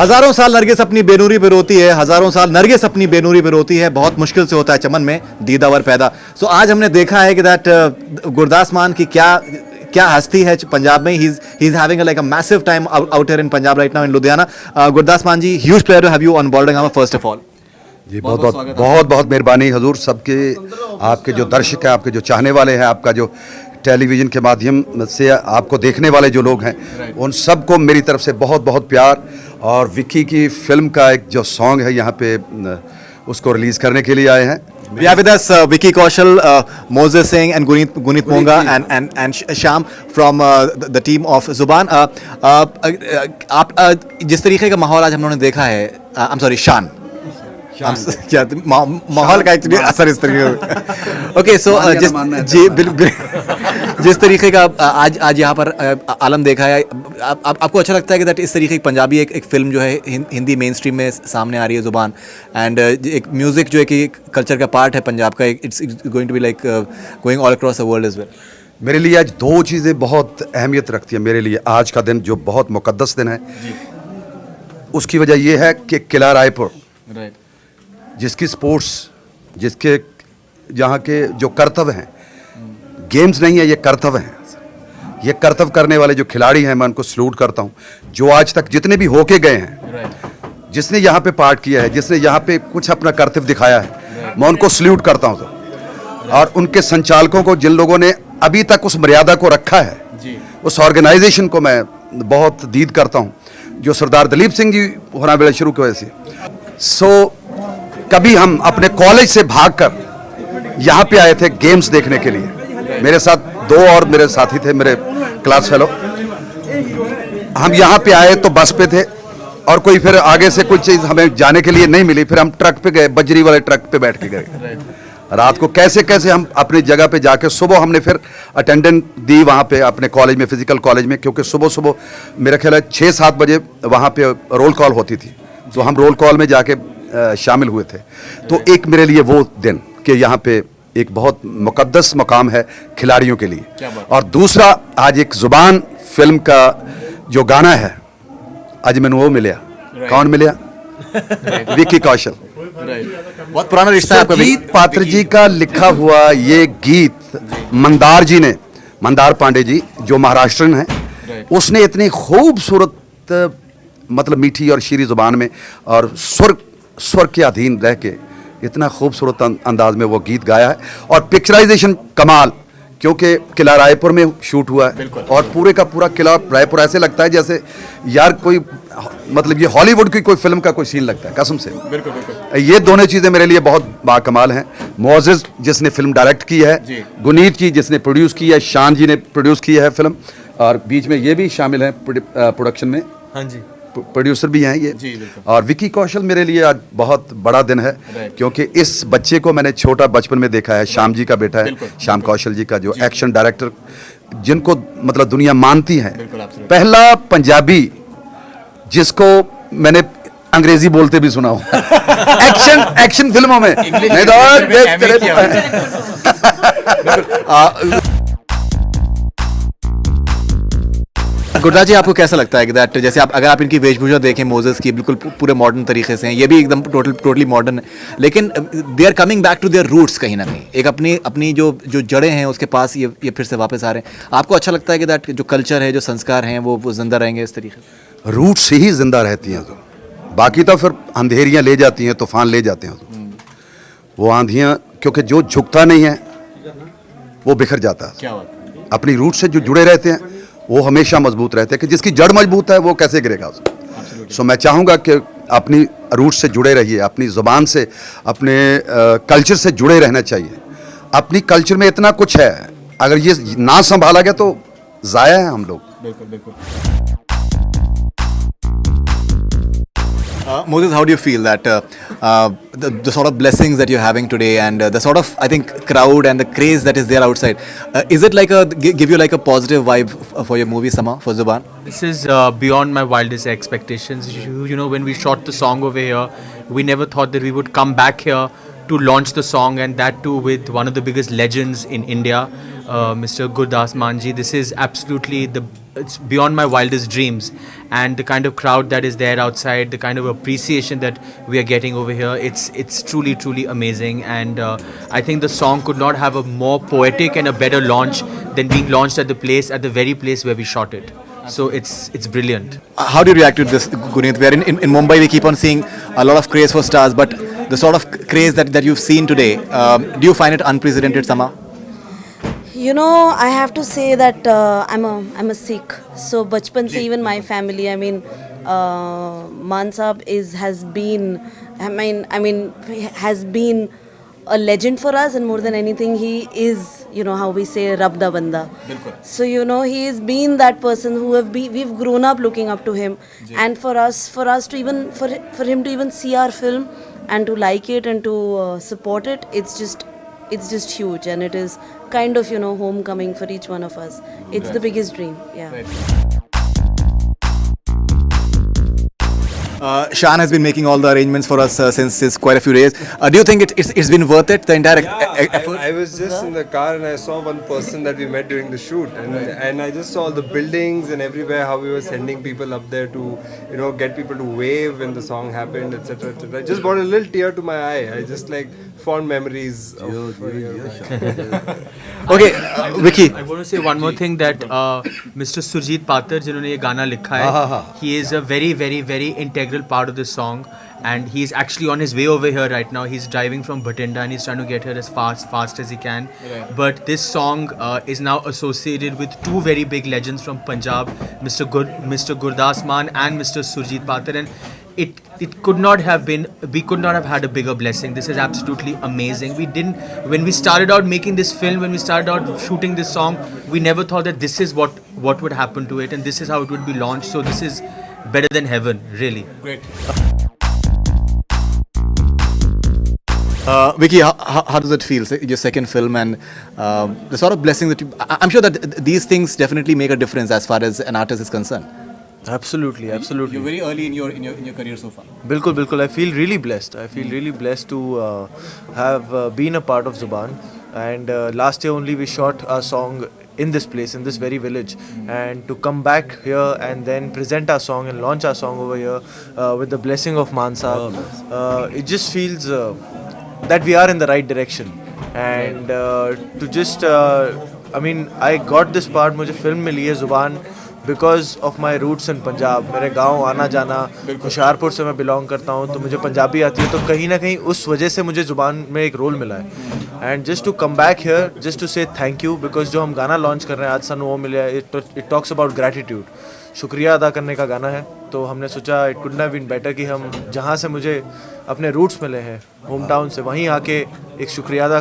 हजारों साल नरगिस अपनी बेनूरी पे रोती है, हजारों साल नरगिस अपनी बेनूरी पे रोती है, बहुत मुश्किल से होता है चमन में दीदावर पैदा। सो आज हमने देखा है कि दैट गुरदास मान की क्या क्या हस्ती है पंजाब में। He is having like a massive time out here in Punjab right now in Ludhiana. Gurdas Maan ji, huge player to have you on board first of all. जी बहुत बहुत मेहरबानी हजूर सबके, आपके जो दर्शक हैं, आपके जो चाहने वाले हैं, आपका जो टेलीविज़न के माध्यम से आपको देखने वाले जो लोग हैं, उन सबको मेरी तरफ से बहुत बहुत प्यार। और विक्की की फिल्म का एक जो सॉन्ग है यहाँ पे उसको रिलीज़ करने के लिए आए हैं। We have with us Vicky Kaushal, Moses Singh and Gunit Monga and Sham from the team of Zuban. आप जिस तरीके का माहौल आज हम लोगों ने देखा है, I'm sorry, शान क्या माहौल का एक्चुअली असर इस तरीके। ओके सो जी बिल्कुल जिस तरीके का आज यहाँ पर आलम देखा है, आपको अच्छा लगता है कि दैट इस तरीके की पंजाबी एक फिल्म जो है हिंदी मेन स्ट्रीम में सामने आ रही है ज़ुबान, एंड एक म्यूज़िक जो है कि कल्चर का पार्ट है पंजाब का, it's going to be like going all across the world as well. मेरे लिए आज दो चीज़ें बहुत अहमियत रखती हैं। मेरे लिए आज का दिन जो बहुत मुकद्दस दिन है, उसकी वजह यह है कि किला रायपुर जिसकी स्पोर्ट्स, जिसके जहाँ के जो कर्तव्य हैं, गेम्स नहीं है, ये कर्तव्य हैं। ये कर्तव्य करने वाले जो खिलाड़ी हैं, मैं उनको सल्यूट करता हूँ। जो आज तक जितने भी होके गए हैं, जिसने यहाँ पे पार्ट किया है, जिसने यहाँ पे कुछ अपना कर्तव्य दिखाया है, मैं उनको सल्यूट करता हूँ। और उनके संचालकों को, जिन लोगों ने अभी तक उस मर्यादा को रखा है, उस ऑर्गेनाइजेशन को मैं बहुत दीद करता हूँ, जो सरदार दलीप सिंह जी होना बेड़ा शुरू की वजह से। कभी हम अपने कॉलेज से भागकर यहाँ पे आए थे गेम्स देखने के लिए। मेरे साथ दो और मेरे साथी थे, मेरे क्लास फेलो। हम यहाँ पे आए तो बस पे थे और कोई फिर आगे से कोई चीज़ हमें जाने के लिए नहीं मिली, फिर हम ट्रक पे गए, बजरी वाले ट्रक पे बैठ के गए। रात को कैसे कैसे हम अपनी जगह पे जाके सुबह हमने फिर अटेंडेंस दी वहाँ पे अपने कॉलेज में, फिजिकल कॉलेज में, क्योंकि सुबह सुबह मेरा ख्याल है 6-7 बजे वहाँ पे रोल कॉल होती थी, तो हम रोल कॉल में जाके शामिल हुए थे। तो एक मेरे लिए वो दिन कि यहाँ पे एक बहुत मुकद्दस मकाम है खिलाड़ियों के लिए। और दूसरा, आज एक ज़ुबान फिल्म का जो गाना है, आज मैंने वो मिला। कौन मिला? विक्की कौशल। बहुत पुराना रिश्ता है आपका। गीत पात्र जी का लिखा हुआ ये गीत मंदार जी ने, मंदार पांडे जी जो महाराष्ट्रन है, उसने इतनी खूबसूरत मतलब मीठी और शीरी ज़ुबान में और स्वर के अधीन रह के इतना खूबसूरत अंदाज में वो गीत गाया है। और पिक्चराइजेशन कमाल, क्योंकि किला रायपुर में शूट हुआ है और पूरे का पूरा किला रायपुर ऐसे लगता है जैसे यार कोई मतलब ये हॉलीवुड की कोई फिल्म का कोई सीन लगता है, कसम से। बिल्कुल। ये दोनों चीज़ें मेरे लिए बहुत बाकमाल हैं। मोजेस जिसने फिल्म डायरेक्ट की है, गुनीत जी जिसने प्रोड्यूस की है, शान जी ने प्रोड्यूस की है फिल्म, और बीच में ये भी शामिल हैं प्रोडक्शन में। हाँ जी, प्रोड्यूसर भी हैं ये। और विक्की कौशल मेरे लिए आज बहुत बड़ा दिन है, क्योंकि इस बच्चे को मैंने छोटा बचपन में देखा है। श्याम जी का बेटा है, श्याम कौशल जी का, जो एक्शन डायरेक्टर जिनको मतलब दुनिया मानती है। पहला पंजाबी जिसको मैंने अंग्रेजी बोलते भी सुना हो एक्शन फिल्मों में। गुरदास जी, आपको कैसा लगता है कि दैट जैसे अगर आप इनकी वेशभूषा देखें मोजेस की, बिल्कुल पूरे मॉडर्न तरीके से हैं, ये भी एकदम टोटली मॉडर्न है, लेकिन they are coming back to their roots कहीं ना कहीं। एक अपनी जो जड़ें हैं उसके पास ये फिर से वापस आ रहे हैं। आपको अच्छा लगता है कि दैट जो कल्चर है, जो संस्कार हैं, वो जिंदा रहेंगे इस तरीके से? रूट से ही जिंदा रहती हैं, तो बाकी तो फिर अंधेरियाँ ले जाती हैं, तूफान ले जाते हैं। तो वो आंधियाँ, क्योंकि जो झुकता नहीं है वो बिखर जाता है। क्या बात? अपनी रूट से जो जुड़े रहते हैं वो हमेशा मजबूत रहते हैं, कि जिसकी जड़ मजबूत है वो कैसे गिरेगा उसको। सो मैं चाहूँगा कि अपनी रूट से जुड़े रहिए, अपनी ज़ुबान से, अपने कल्चर से जुड़े रहना चाहिए। अपनी कल्चर में इतना कुछ है, अगर ये ना संभाला गया तो ज़ाया है हम लोग। बिल्कुल बिल्कुल। Moses, how do you feel that the sort of blessings that you're having today, and the sort of, I think, crowd and the craze that is there outside, is it like give you like a positive vibe for your movie Sama, for Zuban? This is beyond my wildest expectations. You know, when we shot the song over here, we never thought that we would come back here to launch the song, and that too with one of the biggest legends in India. Mr. Gurdas Manji. This is absolutely it's beyond my wildest dreams, and the kind of crowd that is there outside, the kind of appreciation that we are getting over here, it's truly amazing. And I think the song could not have a more poetic and a better launch than being launched at the very place where we shot it. So it's brilliant. How do you react to this, Guneet? Where in Mumbai we keep on seeing a lot of craze for stars, but the sort of craze that you've seen today, do you find it unprecedented somehow? You know, I have to say that I'm a Sikh. So bachpan se even my family, I mean, Man Saab has been a legend for us, and more than anything he is, you know how we say, Rab da banda. So you know, he has been that person we've grown up looking up to him. And for us to even for him to even see our film and to like it and to support it, it's just huge, and it is kind of, you know, homecoming for each one of us. It's the biggest dream. Yeah. Shan has been making all the arrangements for us since quite a few days. Do you think it's been worth it, the entire effort? I was just in the car and I saw one person that we met during the shoot, and I just saw all the buildings and everywhere, how we were sending people up there to, you know, get people to wave when the song happened, etc., etc. I just brought a little tear to my eye. I just like fond memories of Okay, Vicky. I want to say one more thing, that Mr. Surjit Patar, जिन्होंने ये गाना लिखा है, he is a very integral part of this song, and he's actually on his way over here right now. He's driving from Bhatinda and he's trying to get here as fast as he can. Right. But this song is now associated with two very big legends from Punjab, Mr. Gurdas Maan and Mr. Surjit Patar, and it could not have been, we could not have had a bigger blessing. This is absolutely amazing. When we started out making this film, when we started out shooting this song, we never thought that this is what would happen to it, and this is how it would be launched. So this is better than heaven, really. Great. Vicky, how does it feel, your second film, and the sort of blessing that I'm sure that these things definitely make a difference as far as an artist is concerned. Absolutely. You're very early in your career so far. बिल्कुल. I feel really blessed. To have been a part of Zuban. And last year only we shot our song in this place, in this very village. And to come back here and then present our song and launch our song over here with the blessing of Man Saab, it just feels that we are in the right direction. And to just, I got this part, मुझे film मिली है Zuban, because of my roots in Punjab. मेरे गांव आना जाना, होशियारपुर से मैं belong करता हूँ, तो मुझे पंजाबी आती है, तो कहीं ना कहीं उस वजह से मुझे ज़ुबान में एक रोल मिला है. And just to come back here, just to say thank you, because जो हम गाना लॉन्च कर रहे हैं आज सानू वो मिला है, इट टॉक्स अबाउट ग्रैटिट्यूड, शुक्रिया अदा करने का गाना है. तो हमने सोचा it could have been better कि हम जहाँ से मुझे अपने रूट्स मिले हैं, होम टाउन से, वहीं आके एक शुक्रिया अदा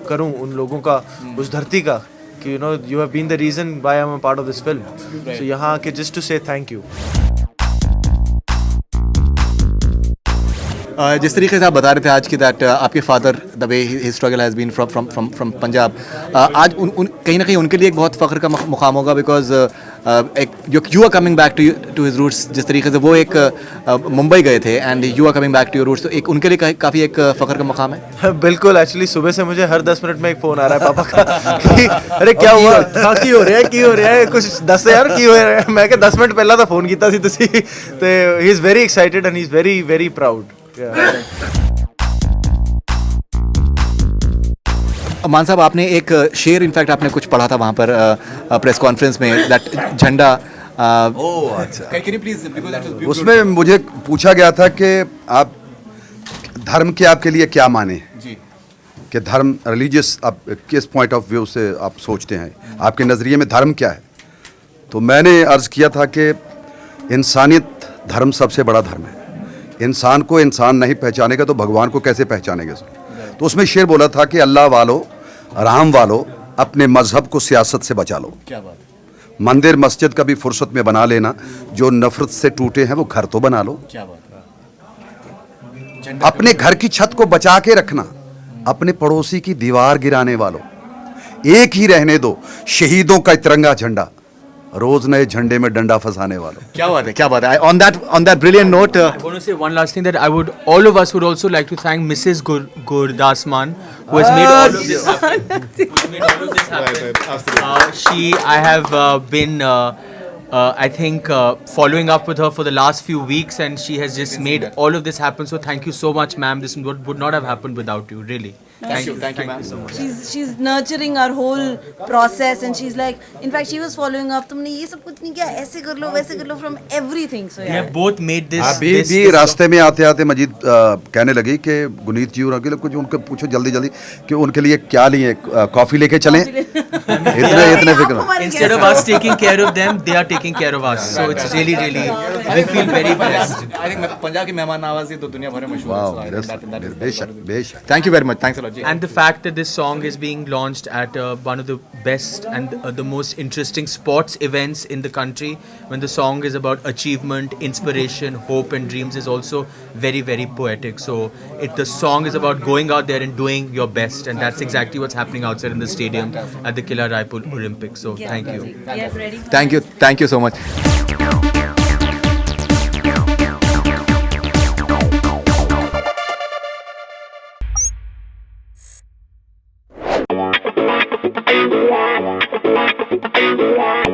करूँ उन लोगों का, उस धरती का, कि you have been the reason why I'm a part of this film. Right. So यहाँ आके just to say thank you. जिस तरीके से आप बता रहे थे आज की दैट आपके father the way his struggle has been from Punjab, आज कहीं ना कहीं उनके लिए एक बहुत फ़ख्र का मुकाम होगा, because you are coming back to his roots. जिस तरीके से वो एक मुंबई गए थे and you are coming back to your roots, तो एक उनके लिए काफ़ी एक फ़ख्र का मुकाम है. बिल्कुल. एक्चुअली सुबह से मुझे हर 10 मिनट में एक फ़ोन आ रहा है पापा का कि अरे क्या हुआ, की हो रहा है कुछ 10 यार की हो रहा है. मैं क्या 10 मिनट पहला तो फ़ोन किया तुसी, तो he is very excited and he is very proud. मान साहब, आपने एक शेर इनफैक्ट आपने कुछ पढ़ा था वहाँ पर प्रेस कॉन्फ्रेंस में, दैट झंडा. उसमें मुझे पूछा गया था कि आप धर्म के आपके लिए क्या माने जी, कि धर्म रिलीजियस आप किस पॉइंट ऑफ व्यू से आप सोचते हैं, आपके नज़रिए में धर्म क्या है. तो मैंने अर्ज़ किया था कि इंसानियत धर्म सबसे बड़ा धर्म है. इंसान को इंसान नहीं पहचानेगा तो भगवान को कैसे पहचानेगा. तो उसमें शेर बोला था कि अल्लाह वालो, राम वालो, अपने मजहब को सियासत से बचा लो. क्या बात. मंदिर मस्जिद कभी फुर्सत में बना लेना, जो नफरत से टूटे हैं वो घर तो बना लो. क्या बात. अपने घर की छत को बचा के रखना, अपने पड़ोसी की दीवार गिराने वालों, एक ही रहने दो शहीदों का तिरंगा झंडा. रोज नए झंडे में डंडा फंसाने वालों। क्या बात है on that brilliant note I want to say one last thing, that all of us would also like to thank Mrs. Gurdas Man, who has made all of this happen. Who made all of this happen. I have been, I think, following up with her for the last few weeks, and she has just made all of this happen. So thank you so much, ma'am. This would not have happened without you, really. thank you ma'am so much. She's nurturing our whole process, and she's like, in fact, she was following up. तुमने ये सब कुछ नहीं किया, ऐसे कर लो, वैसे कर लो, from everything. So We yeah. have both made this. अभी this- भी this रास्ते में आते आते मजीद कहने लगी कि गुनीत जी और अकेले कुछ उनको पूछो जल्दी जल्दी कि उनके लिए क्या लिए, कॉफी लेके चलें। इतने फिक्र। Instead of us taking care of them, they are taking care of us. So it's really, we feel very blessed. I think Punjab की मेहमान नवाजी तो दुनिया भर में मशहूर है. वाह, So I think that is बेशक। Thank you very much. Thanks a lot. And the fact that this song is being launched at one of the best and the most interesting sports events in the country, when the song is about achievement, inspiration, hope and dreams, is also very, very poetic. So the song is about going out there and doing your best, and that's exactly what's happening outside in the stadium at the Kila Raipur Olympics. So thank you. We are ready for Thank you so much. Yeah.